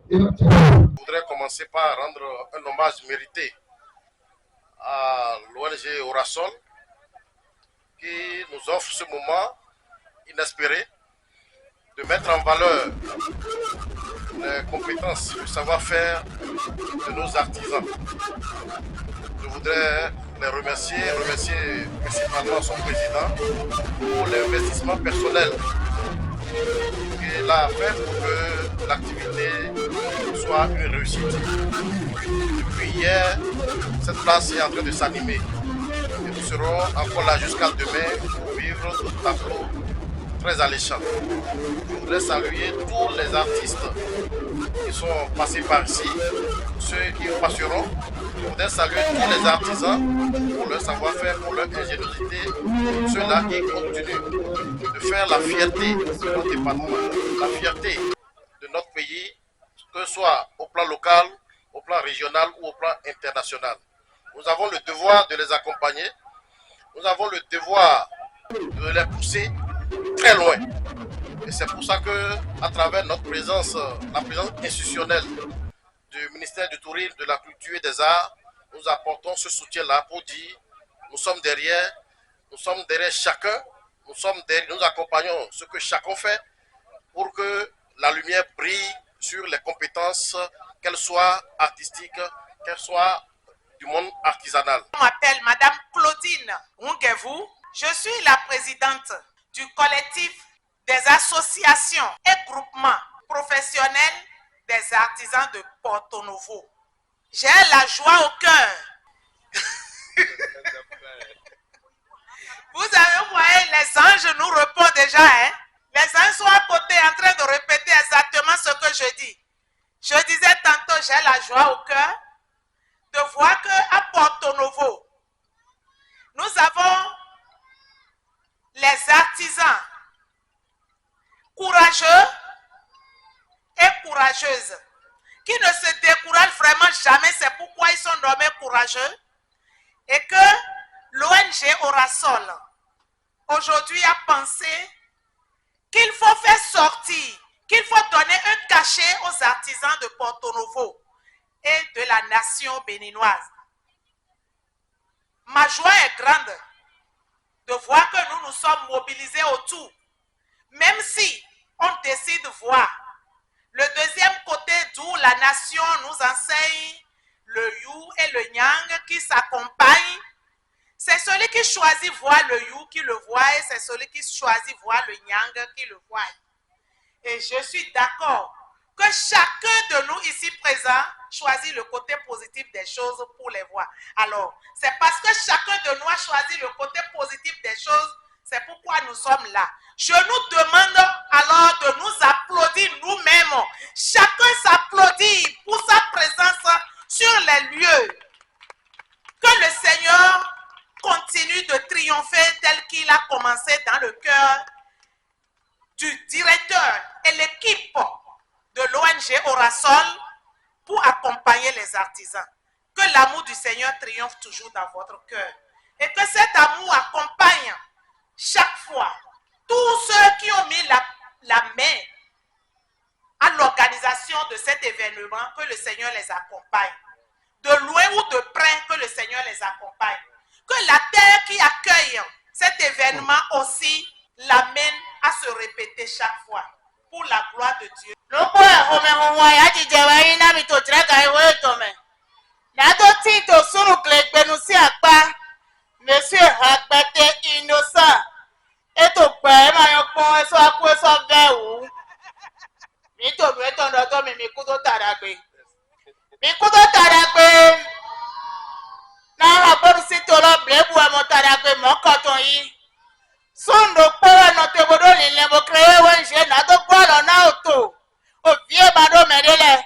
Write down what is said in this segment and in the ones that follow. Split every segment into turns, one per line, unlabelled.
Je voudrais commencer par rendre un hommage mérité à l'ONG Orasol qui nous offre ce moment inespéré de mettre en valeur les compétences, le savoir-faire de nos artisans. Je voudrais les remercier principalement son président pour l'investissement personnel qu'il a fait pour que l'activité soit une réussite. Depuis hier, cette place est en train de s'animer et nous serons encore là jusqu'à demain pour vivre d'autres tableaux très alléchants. Je voudrais saluer tous les artistes qui sont passés par ici, ceux qui passeront. Je voudrais saluer tous les artisans pour leur savoir-faire, pour leur ingéniosité, ceux-là qui continuent de faire la fierté de notre département, la fierté de notre pays, que ce soit au plan local, au plan régional ou au plan international. Nous avons le devoir de les accompagner, nous avons le devoir de les pousser très loin. Et c'est pour ça que, à travers notre présence, la présence institutionnelle du ministère du Tourisme, de la Culture et des Arts, nous apportons ce soutien-là pour dire nous sommes derrière chacun, nous accompagnons ce que chacun fait pour que la lumière brille sur les compétences, qu'elles soient artistiques, qu'elles soient du monde artisanal.
Je m'appelle Madame Claudine Ngevou. Je suis la présidente du collectif des associations et groupements professionnels des artisans de Porto Novo. J'ai la joie au cœur. Vous avez voyé, les anges nous répondent déjà. Hein? Les anges sont à côté en train de répéter exactement ce que je dis. Je disais tantôt, j'ai la joie au cœur de voir qu'à Porto Novo, nous avons les artisans courageux et courageuses qui ne se découragent vraiment jamais. C'est pourquoi ils sont nommés courageux. Et que l'ONG Orasol aujourd'hui a pensé qu'il faut faire sortir, qu'il faut donner un cachet aux artisans de Porto Novo et de la nation béninoise. Ma joie est grande de voir que nous nous sommes mobilisés autour, même si on décide de voir. Le deuxième côté d'où la nation nous enseigne le you et le nyang qui s'accompagnent. C'est celui qui choisit voir le you qui le voit et c'est celui qui choisit voir le nyang qui le voit. Et je suis d'accord que chacun de nous ici présents choisit le côté positif des choses pour les voir. Alors, c'est parce que chacun de nous a choisi le côté positif des choses, c'est pourquoi nous sommes là. Je nous demande alors de nous applaudir nous-mêmes. Chacun s'applaudit pour sa présence sur les lieux. Que le Seigneur continue de triompher tel qu'il a commencé dans le cœur du directeur et l'équipe de l'ONG Orasol pour accompagner les artisans. Que l'amour du Seigneur triomphe toujours dans votre cœur. Et que cet amour accompagne chaque fois tous ceux qui ont mis la main à l'organisation de cet événement, que le Seigneur les accompagne. De loin ou de près, que le Seigneur les accompagne. Que la terre qui accueille cet événement aussi l'amène à se répéter chaque fois. Pour la gloire de Dieu. Nado tito sunu glegbenusi akpa. Monsieur Hagbete innocent. Eto pẹ ma yan pọn ẹsọ akú ẹsọ bẹ̀wù. Mi tó mi tó ndọ̀tọ̀ mi kú tó tàrà gbé. Mi kú tó tàrà gbé. Náà àbọ̀rù sí tó lọ bẹ̀rẹ̀ bu ẹmọ tàrà gbé mọ́kàntán yìí. Sundo pẹ́wẹ́ nọ tebodo nílẹ̀ mo kéré wọ́n ṣe náà tó gbọ́dọ̀ náà ò tó. Òfìyé màdó mẹ́rẹ́lẹ̀.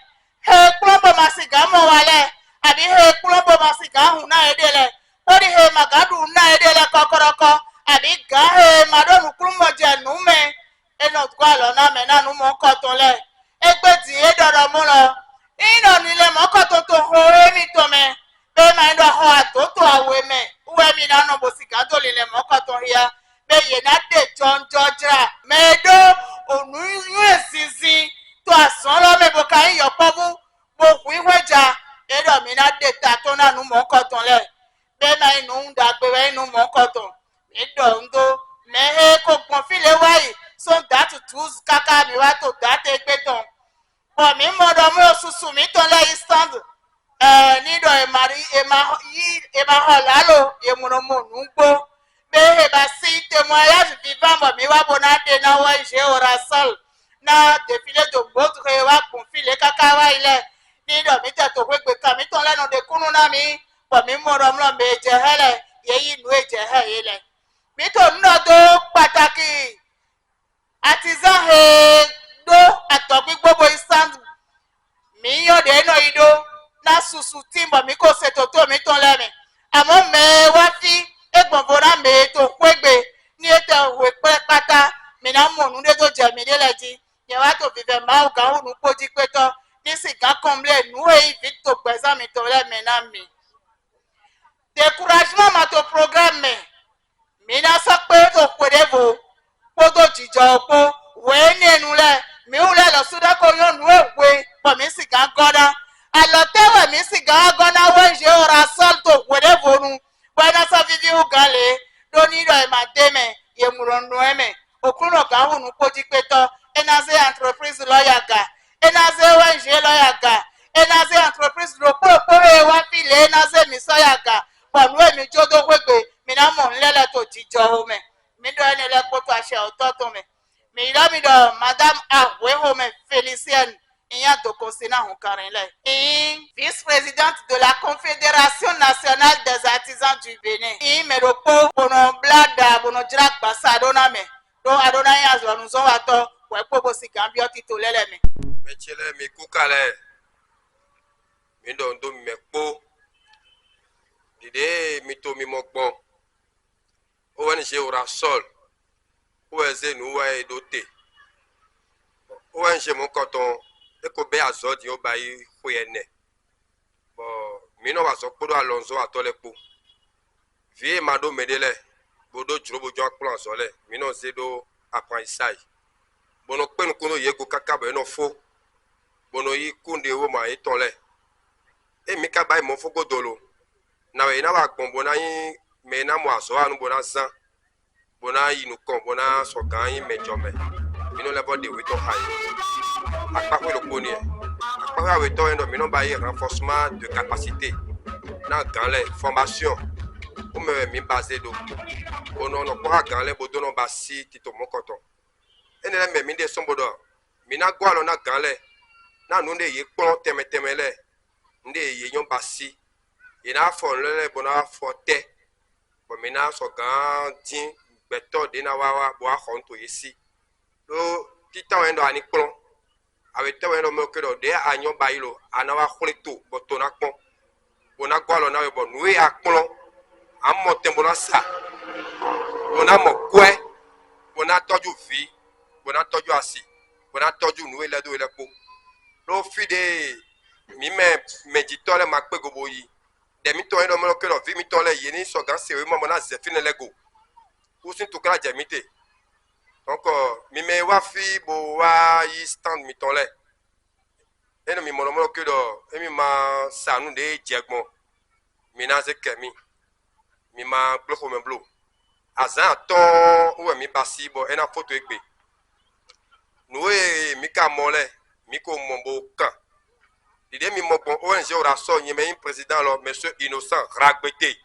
He kúrọ́bọ̀ ma sìgá mọ̀ wálẹ̀. Àbí he kúrọ́bọ̀ ma sìgá hùn náà èdèlẹ̀. Ori he magadu na edele kokoroko abi ga he madonu krumo je nume eno gwalo na me na nu mo koton le egbe ti e doro mu lo ino nile mo koton to ho emi to me be ma ndo ho atoto awe me uwe mi na no bosika to lile mo koton ya be ye na de jonjojra me do onu yesizi to asan lo me bo kan yo pobu bo ku iweja edo mi na de ta to na nu mo koton le bẹ́ẹ̀ma inú ń dàgbére inú mọ́kọ́tọ̀ ìdọ̀ǹdó mẹ́hẹ́ kó gbọ́n fílẹ̀ wáyé sọ dàtútù káká mi wá tó dàtẹ́ gbé tán bọ̀ mí mọ̀dọ̀ mú òṣùṣù mi tán lẹ́yìn stand nídọ̀ èmà hàn lálò èmùrọ̀mọ̀nù ń gbó bẹ́ẹ̀ bá sí tẹ̀mọ́ aláfífi bámọ̀ mi wá bọ̀ náà dé náà wọ́n ṣe ọ̀rá sọ́ọ̀lù náà tẹ̀fílẹ̀ tó gbódùkẹ́ wá gbọ́n fílẹ̀ káká wáyé lẹ̀ nídọ̀ mi tẹ̀ tó gbégbé kà mí tán lẹ́nu dẹkúnnú náà mi. Pọ̀mí mọ̀rọ̀ mọ̀ mi jẹ́ hẹ́lẹ̀ yẹ́yí inú ẹ̀jẹ̀ hẹ́ yé lẹ̀. Nítorí náà tó pàtàkì àtizán he dó àtọ̀gbí gbogbo ìsànd mi yọ̀dẹ̀ iná idó náà ṣùṣù tí mọ̀ mi kò ṣètò tó mi tán lẹ́mì. Àmọ́ mẹ́ wá fi ẹ̀gbọ̀n bọ̀rọ̀ mi tó pégbè ní ètò ìwé pẹ́ pátá mi náà mọ̀ nínú tó jẹ̀ mí délẹ̀ jí. Yẹ wá tó fìfẹ́ máa gà ń hùn kójí pé tán ní sìgá kọ́mlẹ̀ nú èyí fi tó gbẹ̀sán mi tó lẹ́mì náà mi. Découragement ma to programme mina sakpe to kwedevo poto jijo po we nenu le mi ule lo suda ko yo nu ewe po mi siga goda alotewe mi siga goda we je ora sol to kwedevo nu bana sa vivi ugale do ni do e ma deme ye murondo eme okuno ka hunu koji peto enaze entreprise lawyer ga enaze we je lawyer ga enaze entreprise lo po e wa file enaze mi soya ga pọ̀lú èmi jó tó gbégbé mi náà mọ̀ nílẹ̀ tó ti jọ omi mi dọ̀ ẹni lẹ́kọ̀ọ́ àṣẹ ọ̀tọ̀ tó mi mi ìdá mi dọ̀ madame àwẹ̀ omi Félicienne ìyẹn àtòkò sí náà hùn kàrin lẹ̀. ìyín vice-présidente de la confédération nationale des artisans du Bénin ìyín mẹ́rọ̀pọ̀ bọ̀nà blada bọ̀nà jìrà gbàsá àdónàmẹ̀ tó àdónàyìn àzọ̀nù zọ́wàtọ̀ wẹ̀pọ̀ bó sì gàmbíọ́ títò lẹ́lẹ̀mí.
mẹ́tíẹ́lẹ́ mi kú kalẹ̀ mi dọ̀ ń tó mẹ́pọ̀. Dide mi to mi mokbo o wani se ora sol o eze nu wa edote o wani se mo koton e ko be azodi o ba yi hoyene bo mi no wa so podo alonso atolepo vie ma do medele bodo jurobo jo akplan so le mi no se do apprentissage bono penu kuno yego kaka be no fo bono yi kunde wo ma itonle e mi ka bai mo fogodolo na we na wa gbon bona yin me na mo aso anu bona san bona yin kon bona so kan yin mejo me inu le body we to high apa ko lo poni e apa we to endo mi no ba yi renforcement de capacité na gan le formation o me mi basé do ono no ko gan le bodo no ba si tito mokoto ene le me mi de sombodo mi na gwa lo na gan le na nu de ye pon teme le nde ye yon ba si ina fo lele bona forte bo mina so gan din beto de na wawa bo a khonto yesi do titan endo ani klon awe te endo mo kedo de anyo bayilo anawa khleto bo to na pon bona gwalo na we bo nuwe aklon ammo tembona sa bona mo kwe bona toju fi bona toju asi bona toju nuwe le do le po lo fi de mi me meditole makpe gobo yi de mi to eno mo ke lo vi mi to le yi ni so gan se we mo na ze fi ne lego o sin to kra je mi te donc mi me wa fi bo wa yi stand mi to le eno mi mo ke do e mi ma sanu de jegbon mi na ze ke mi ma bloko me blo azan ton o mi basi bo ena photo egbe no e mi ka mo le mi ko mo bo kan L'idée mi mo bon ONG Orasol y a un président alors monsieur Innocent Ragbete.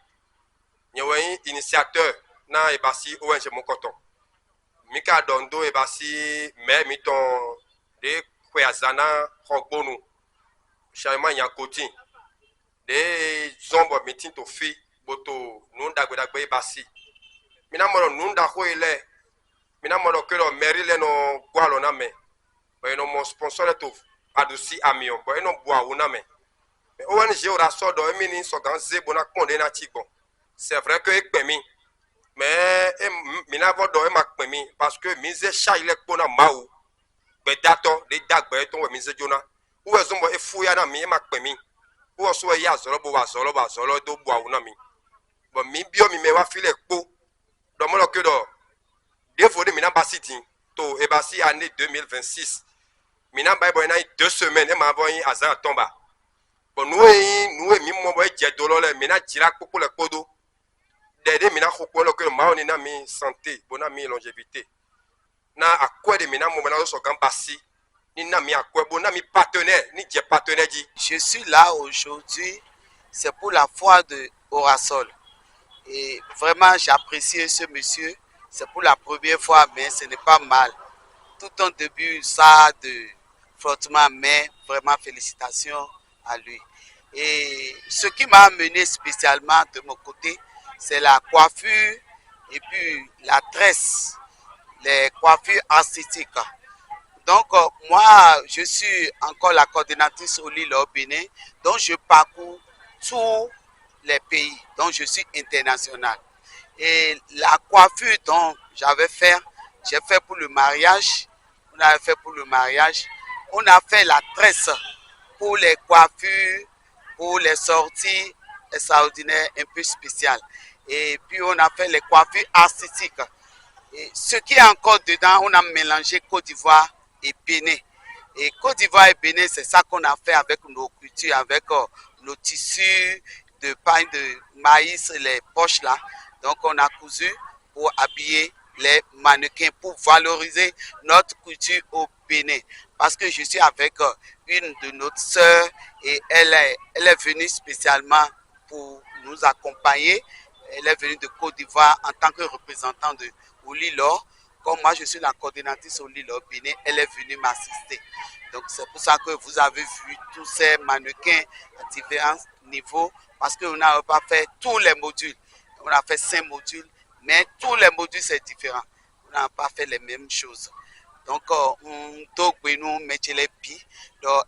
Y a un initiateur na ebasi ONG Mokoto. Mika dondo ebasi mais miton de kwazana hogbonu. Chama yakoti. De zombo mitin to fi boto nunda godagbe ebasi. Mina mo nunda ho ile. Mina mo que lo merile no gwalo na me. Ba no mo sponsor to adusi amion bo eno bua wona me. Mais ONG Orasol do emini so gan zebo na konde na chigbon. C'est vrai que ekpemi mais mina vodo e makpemi parce que mise cha ile kpona mawu bedato de dagbe to we mise jona wo ezumbo efuya na mi makpemi wo so ya zoro bo wa zoro do bua wona mi bo mi bio mi me wa file kpo do mo lo ke do defo de mina basiti to e basi année 2026 mina ba bo na 2 semaines e ma bo yin azan tomba bon nous mi mo bo e je do lo le mina jira kpoko le kodo de mina khokolo que maoni na mi santé bona mi longévité na akwa de mina mo na so kan basi ni na mi akwa bona mi partenaire ni je partenaire dit.
Je suis là aujourd'hui, c'est pour la foi de Orasol. Et vraiment, j'apprécie ce monsieur. C'est pour la première fois, mais ce n'est pas mal. Tout en début, ça de flottement, mais vraiment félicitations à lui. Et ce qui m'a amené spécialement de mon côté, c'est la coiffure et puis la tresse, les coiffures esthétiques. Donc, moi, je suis encore la coordinatrice au Lille au Bénin, donc je parcours tous les pays, donc je suis international. Et la coiffure dont j'avais fait, j'ai fait pour le mariage, on avait fait pour le mariage, on a fait la tresse pour les coiffures, pour les sorties extraordinaires un peu spéciales. Et puis on a fait les coiffures artistiques. Et ce qui est encore dedans, on a mélangé Côte d'Ivoire et Bénin. Et Côte d'Ivoire et Bénin, c'est ça qu'on a fait avec nos cultures, avec nos tissus de pain de maïs, les poches là. Donc on a cousu pour habiller les mannequins, pour valoriser notre culture au Bénin. Parce que je suis avec une de nos sœurs et elle est venue spécialement pour nous accompagner. Elle est venue de Côte d'Ivoire en tant que représentante de Oulilor. Comme moi, je suis la coordinatrice Oulilor Bénin, elle est venue m'assister. Donc, c'est pour ça que vous avez vu tous ces mannequins à différents niveaux, parce qu'on n'a pas fait tous les modules. On a fait 5 modules, mais tous les modules, c'est différent. On n'a pas fait les mêmes choses. Donc, on nous mettre les pieds. Donc,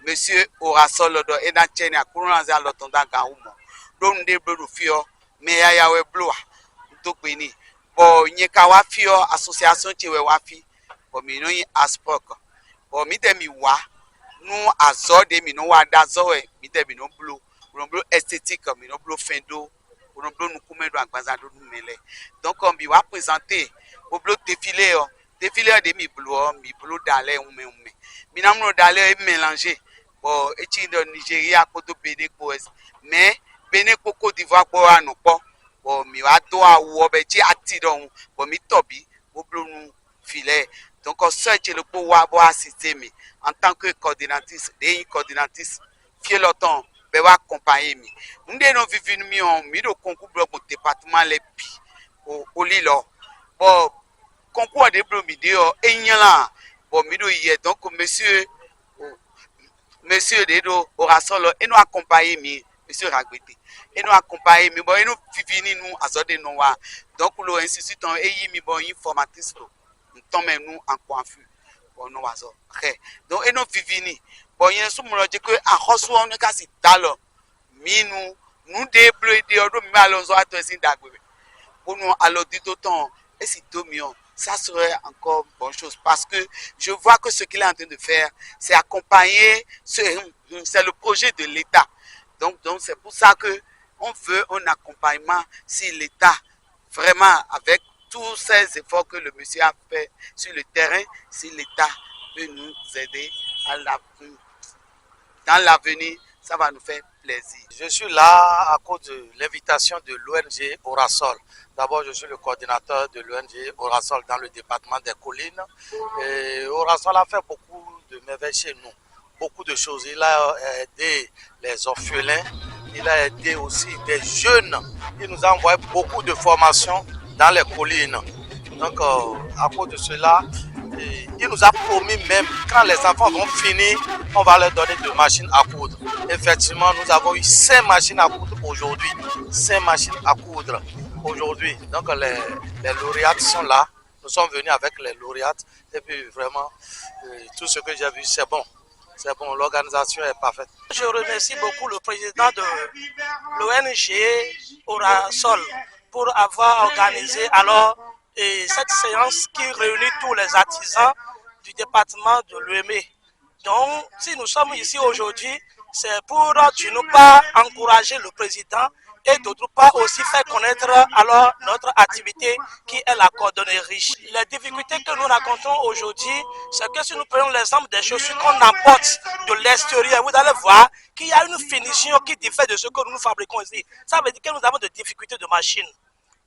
Monsieur Orasol do ena cheni akuruna za lotonda ga umo do nde bro fio me ya we bloa to pe ni bo yin ka wa fio association chewe wa fi bo mi no yin aspok bo mi de mi wa nu azo de mi no wa da zo e mi de mi no blo esthétique mi no blo fendo no blo nu kumedo agbanza do mele donc on bi wa présenter o blo défilé de mi blo dale ume mi na no dale mélanger. Bon, et dans Nigeria, côté Bénin, mais Bénin, Côte d'Ivoire, bon, mi va doa ou obéti atidon, bon, mi tobi, au bleu filet. Donc, on search le pouvoir assister, mais en tant que coordinatrice, fier l'automne, ben, va accompagner, mi. Nous devons vivre, mi do concours pour département, les pi, au Lilo. Bon, concours de bleu, mi dehors, et y a là, bon, mi do y est, donc, Monsieur Dedo Orasol, et nous accompagner Monsieur Ragbete. Et nous accompagner bon, et nous vivons nous à Zode Noa. Donc, l'institut, et mi bon, informatrice, nous tombons nous en coiffure. Bon, nous avons. Donc, et nous vivons. Bon, il y a un soumoulage que, à Rosso, on est cassé d'alors. Mi nous débrouillons, nous allons à toi, c'est d'agouer. Pour nous, alors, dit autant, et c'est 2 millions. Ça serait encore une bonne chose parce que je vois que ce qu'il est en train de faire, c'est accompagner, c'est le projet de l'État. Donc c'est pour ça qu'on veut un accompagnement si l'État, vraiment avec tous ces efforts que le monsieur a fait sur le terrain, si l'État peut nous aider dans l'avenir, ça va nous faire plaisir.
Je suis là à cause de l'invitation de l'ONG Orasol. D'abord, je suis le coordinateur de l'ONG Orasol dans le département des Collines. Et Orasol a fait beaucoup de merveilles chez nous. Beaucoup de choses. Il a aidé les orphelins, il a aidé aussi des jeunes. Il nous a envoyé beaucoup de formations dans les collines. Donc, à cause de cela, il nous a promis même, quand les enfants vont finir, on va leur donner 2 machines à coudre. Effectivement, nous avons eu 5 machines à coudre aujourd'hui. 5 machines à coudre aujourd'hui. Donc, les lauréates sont là. Nous sommes venus avec les lauréates. Et puis, vraiment, tout ce que j'ai vu, c'est bon. C'est bon, l'organisation est parfaite. Je remercie beaucoup le président de l'ONG Orasol pour avoir organisé cette séance qui réunit tous les artisans du département de l'UEME. Donc, si nous sommes ici aujourd'hui, c'est pour d'une part encourager le président et d'autre part aussi faire connaître notre activité qui est la cordonnerie. Les difficultés que nous racontons aujourd'hui, c'est que si nous prenons l'exemple des chaussures qu'on importe de l'extérieur, vous allez voir qu'il y a une finition qui diffère de ce que nous fabriquons ici. Ça veut dire que nous avons des difficultés de machines.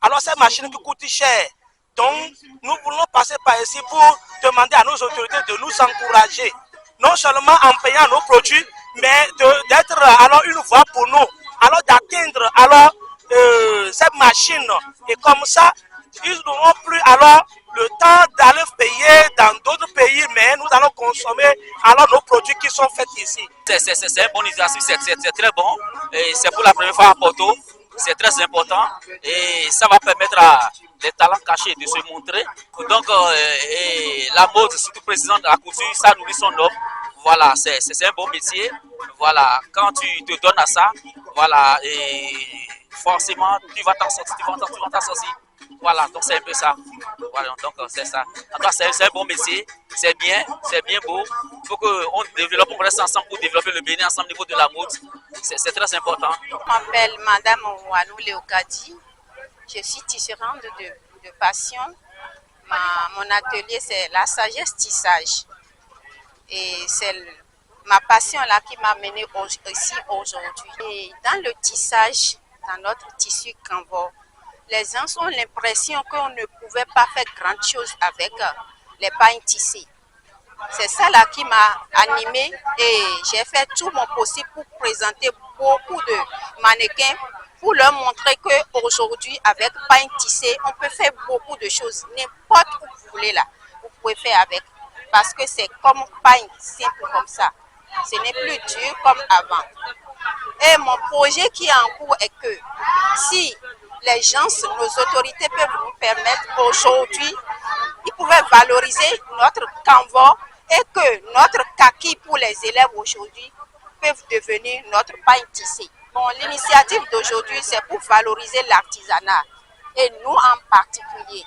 Alors ces machines qui coûtent cher. Donc nous voulons passer par ici pour demander à nos autorités de nous encourager, non seulement en payant nos produits, mais d'être alors une voie pour nous, alors d'atteindre cette machine. Et comme ça, ils n'auront plus alors le temps d'aller payer dans d'autres pays, mais nous allons consommer alors nos produits qui sont faits ici.
C'est une bonne initiative, c'est très bon. C'est pour la première fois à Porto. C'est très important et ça va permettre à les talents cachés de se montrer. Donc, la mode, surtout président de la couture, ça nourrit son homme. Voilà, c'est un bon métier. Voilà, quand tu te donnes à ça, voilà, et forcément, tu vas t'en sortir, Voilà, donc c'est un peu ça. Voilà, donc c'est ça. En tout cas, c'est un bon métier, c'est bien beau. Il faut qu'on développe, on reste ensemble pour développer le Bénin ensemble au niveau de la mode. C'est très important.
Je m'appelle Madame Ouanou Léocadi. Je suis tisserande de passion. Mon atelier, c'est la sagesse tissage. Et c'est ma passion là qui m'a menée ici aujourd'hui. Et dans le tissage, dans notre tissu Kanvo, les gens ont l'impression qu'on ne pouvait pas faire grand chose avec les pailles tissées. C'est ça là qui m'a animée et j'ai fait tout mon possible pour présenter beaucoup de mannequins pour leur montrer qu'aujourd'hui, avec paille tissée, on peut faire beaucoup de choses. N'importe où vous voulez là, vous pouvez faire avec. Parce que c'est comme paille simple comme ça. Ce n'est plus dur comme avant. Et mon projet qui est en cours est que si les gens, nos autorités peuvent nous permettre aujourd'hui, ils pouvaient valoriser notre canvas et que notre kaki pour les élèves aujourd'hui peuvent devenir notre paille tissée. Bon, l'initiative d'aujourd'hui, c'est pour valoriser l'artisanat et nous en particulier.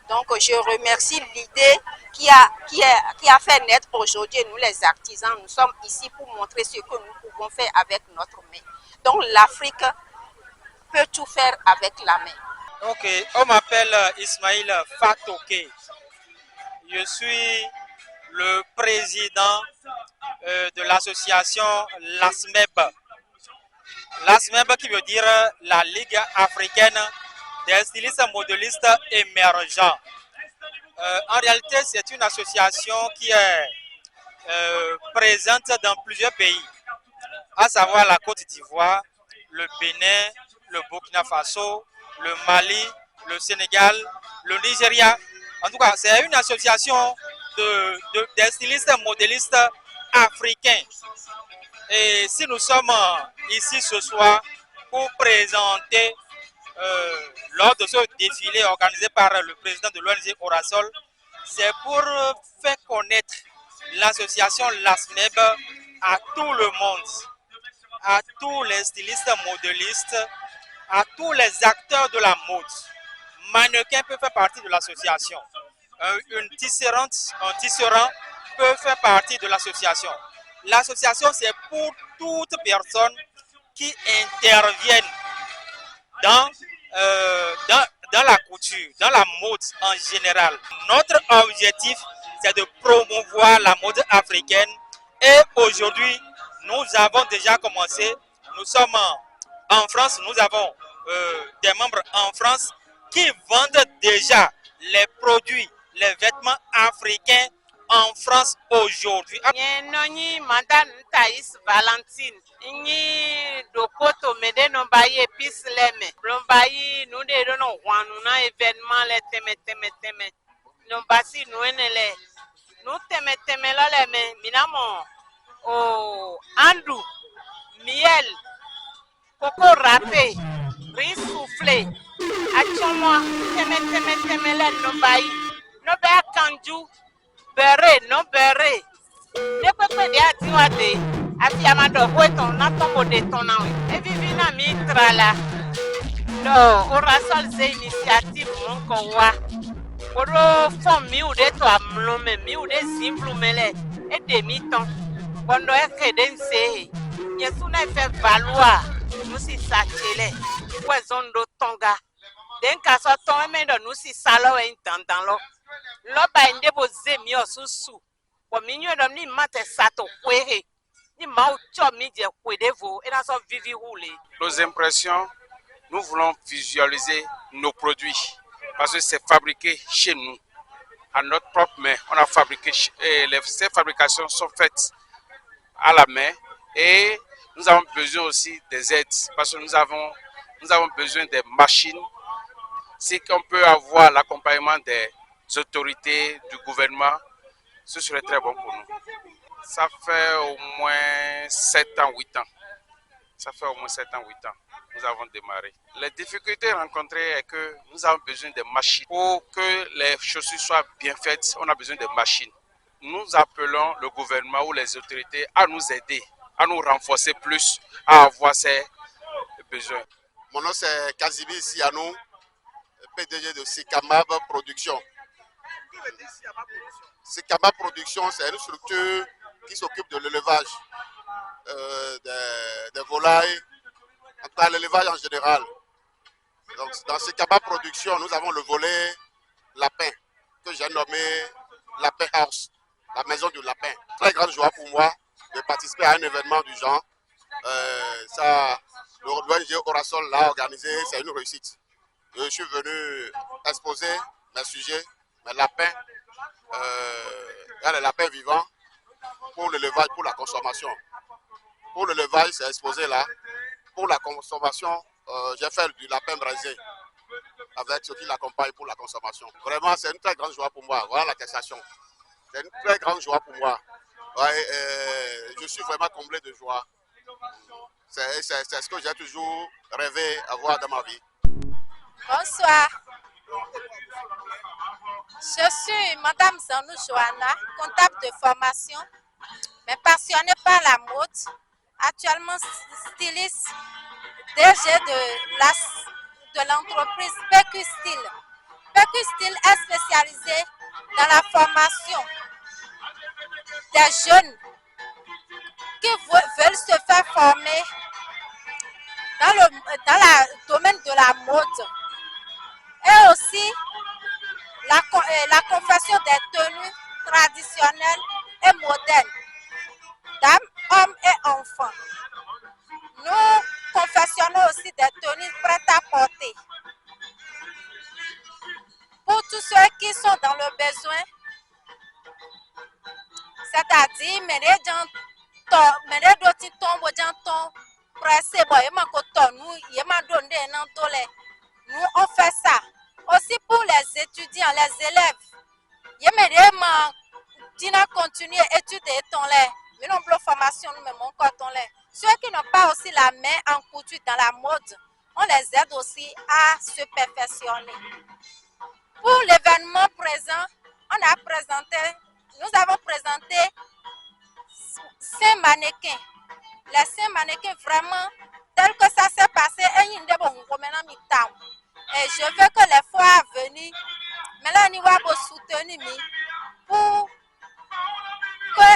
Donc, je remercie l'idée qui a fait naître aujourd'hui, nous les artisans, nous sommes ici pour montrer ce que nous pouvons faire avec notre main. Donc, l'Afrique peut tout faire avec la main.
Ok, on m'appelle Ismaïl Fatoke. Je suis le président de l'association LASMEB. LASMEB qui veut dire la Ligue africaine des stylistes modélistes émergents. En réalité, c'est une association qui est présente dans plusieurs pays, à savoir la Côte d'Ivoire, le Bénin, le Burkina Faso, le Mali, le Sénégal, le Nigeria. En tout cas, c'est une association des stylistes modélistes africains. Et si nous sommes ici ce soir pour présenter lors de ce défilé organisé par le président de l'ONG Orasol, c'est pour faire connaître l'association LASMEB à tout le monde, à tous les stylistes modélistes, à tous les acteurs de la mode. Mannequin peut faire partie de l'association. Un tisserand peut faire partie de l'association. L'association, c'est pour toute personne qui interviennent dans la couture, dans la mode en général. Notre objectif, c'est de promouvoir la mode africaine. Et aujourd'hui, nous avons déjà commencé. Nous sommes en France, nous avons des membres en France qui vendent déjà les produits, les vêtements africains en France aujourd'hui.
Nyenonyi Madame Thaïs Valentine. Ni dokoto mede no baye pis leme. No bayi nous de no wanu na événement le teme. No basi nous enele. Nous teme la leme minamo o andu miel coco râpé riz soufflé achomwa teme le no bayi no ba kanju beurre no beurre ne pepe de atiwate afi amado boeton na tombo de tonawe e vivi na mi trala no Orasol c'est initiative mon konwa oro fon mi ou de to amlome mi ou de simple mele e demi ton bondo e keden se yesu na fait valoir nous si sachele wezondo tonga den ka so ton me do nous si salo en dans lo ba inde bo zemi osusu bo mi nyo do ni mate sato kwere ni ma o cho mi je kwedevo e na so vivi roule.
Nos impressions, nous voulons visualiser nos produits parce que c'est fabriqué chez nous, à notre propre main. On a fabriqué, ces fabrications sont faites à la main et nous avons besoin aussi des aides parce que nous avons besoin des machines. Si on peut avoir l'accompagnement des autorités, du gouvernement, ce serait très bon pour nous. Ça fait au moins 7 ans, 8 ans. Ça fait au moins 7 ans, 8 ans. Nous avons démarré. Les difficultés rencontrées est que nous avons besoin de machines. Pour que les chaussures soient bien faites, on a besoin de machines. Nous appelons le gouvernement ou les autorités à nous aider, à nous renforcer plus, à avoir ces besoins.
Mon nom c'est Kazimi Sianou, PDG de Sikamab Production. Sikamab Production, c'est une structure qui s'occupe de l'élevage des volailles, dans l'élevage en général. Donc, dans Sikamab Production, nous avons le volet lapin, que j'ai nommé Lapin House, la maison du lapin. Très grande joie pour moi de participer à un événement du genre. L'ONG Orasol l'a organisé, c'est une réussite. Je suis venu exposer mes sujets, mes lapins, les lapins vivants pour l'élevage, pour la consommation. Pour l'élevage, c'est exposé là. Pour la consommation, j'ai fait du lapin braisé avec ce qui l'accompagne pour la consommation. Vraiment, c'est une très grande joie pour moi. Voilà l'attestation. C'est une très grande joie pour moi. Ouais, je suis vraiment comblé de joie. C'est ce que j'ai toujours rêvé d'avoir dans ma vie.
Bonsoir. Je suis Madame Zanou Johanna, comptable de formation, mais passionnée par la mode, actuellement styliste, DG de l'entreprise PQ Style. PQ Style est spécialisée dans la formation des jeunes qui veulent se faire former dans le domaine de la mode et aussi la confection des tenues traditionnelles et modernes, dames, hommes et enfants. Nous confectionnons aussi des tenues prêtes à porter. Pour tous ceux qui sont dans le besoin, c'est-à-dire nous on fait ça. Aussi pour les étudiants, les élèves, continuer à étudier ton lait. Mais non, formation, nous même encore ton lait. Ceux qui n'ont pas aussi la main en couture dans la mode, on les aide aussi à se perfectionner. Pour l'événement présent, nous avons présenté 5 mannequins. Les 5 mannequins vraiment, tel que ça s'est passé, et je veux que les fois à venir, mais là, nous allons soutenir pour que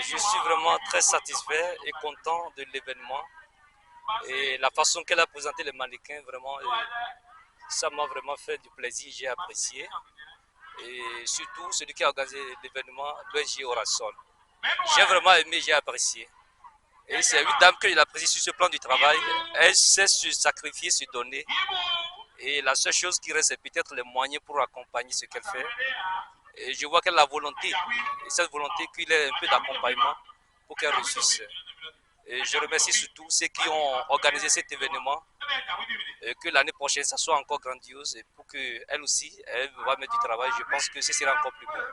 je suis vraiment très satisfait et content de l'événement. Et la façon qu'elle a présenté les mannequins, vraiment, ça m'a vraiment fait du plaisir, j'ai apprécié. Et surtout, celui qui a organisé l'événement, l'ONG Orasol. J'ai vraiment aimé, j'ai apprécié. Et c'est une dame que j'ai appréciée sur ce plan du travail. Elle sait se sacrifier, se donner Et la seule chose qui reste, c'est peut-être les moyens pour accompagner ce qu'elle fait. Et je vois qu'elle a la volonté, et cette volonté qu'il y ait un peu d'accompagnement pour qu'elle réussisse. Et je remercie surtout ceux qui ont organisé cet événement, et que l'année prochaine, ça soit encore grandiose, et pour qu'elle aussi, elle va mettre du travail, je pense que ce sera encore plus bien.